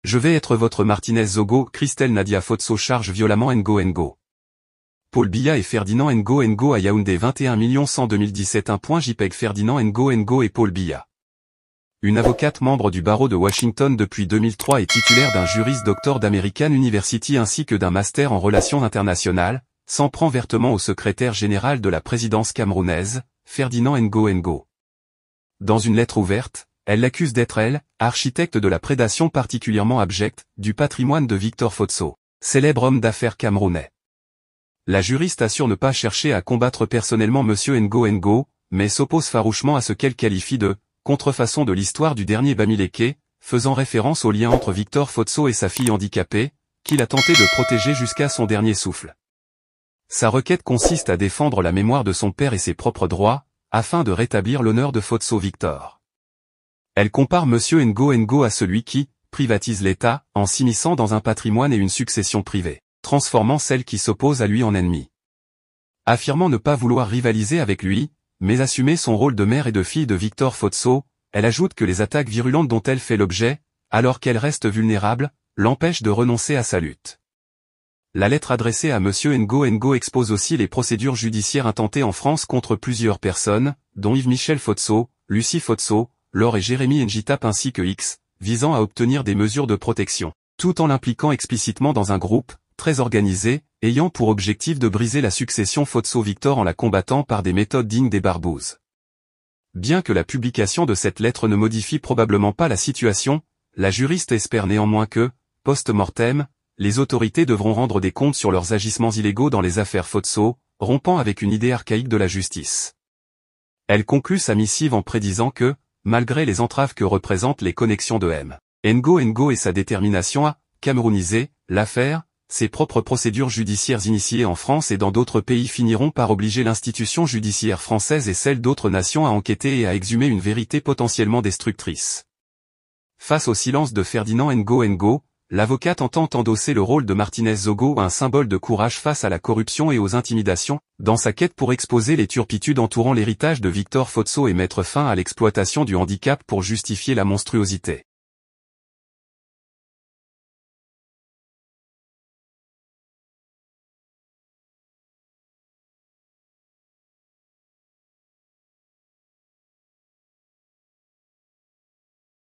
Je vais être votre Martinez Zogo. Christelle Nadia Fotso charge violemment Ngo. Paul Biya et Ferdinand Ngo à Yaoundé 21 100 2017 1. JPEG Ferdinand Ngo et Paul Biya. Une avocate membre du barreau de Washington depuis 2003 et titulaire d'un Juris Doctor d'American University ainsi que d'un master en relations internationales, s'en prend vertement au secrétaire général de la présidence camerounaise, Ferdinand Ngo. Dans une lettre ouverte, elle l'accuse d'être architecte de la prédation particulièrement abjecte, du patrimoine de Victor Fotso, célèbre homme d'affaires camerounais. La juriste assure ne pas chercher à combattre personnellement M. Ngo, mais s'oppose farouchement à ce qu'elle qualifie de contrefaçon de l'histoire du dernier Bamileke, faisant référence au lien entre Victor Fotso et sa fille handicapée, qu'il a tenté de protéger jusqu'à son dernier souffle. Sa requête consiste à défendre la mémoire de son père et ses propres droits, afin de rétablir l'honneur de Fotso Victor. Elle compare M. Ngo à celui qui privatise l'État, en s'immisçant dans un patrimoine et une succession privée, transformant celle qui s'oppose à lui en ennemi. Affirmant ne pas vouloir rivaliser avec lui, mais assumer son rôle de mère et de fille de Victor Fotso, elle ajoute que les attaques virulentes dont elle fait l'objet, alors qu'elle reste vulnérable, l'empêchent de renoncer à sa lutte. La lettre adressée à M. Ngo expose aussi les procédures judiciaires intentées en France contre plusieurs personnes, dont Yves-Michel Fotso, Lucie Fotso, Laure et Jérémy Njitap ainsi que X, visant à obtenir des mesures de protection, tout en l'impliquant explicitement dans un groupe, très organisé, ayant pour objectif de briser la succession Fotso-Victor en la combattant par des méthodes dignes des barbouzes. Bien que la publication de cette lettre ne modifie probablement pas la situation, la juriste espère néanmoins que, post-mortem, les autorités devront rendre des comptes sur leurs agissements illégaux dans les affaires Fotso, rompant avec une idée archaïque de la justice. Elle conclut sa missive en prédisant que, malgré les entraves que représentent les connexions de Ngo et sa détermination à camerouniser l'affaire, ses propres procédures judiciaires initiées en France et dans d'autres pays finiront par obliger l'institution judiciaire française et celle d'autres nations à enquêter et à exhumer une vérité potentiellement destructrice. Face au silence de Ferdinand Ngo, l'avocate entend endosser le rôle de Martinez Zogo, un symbole de courage face à la corruption et aux intimidations, dans sa quête pour exposer les turpitudes entourant l'héritage de Victor Fotso et mettre fin à l'exploitation du handicap pour justifier la monstruosité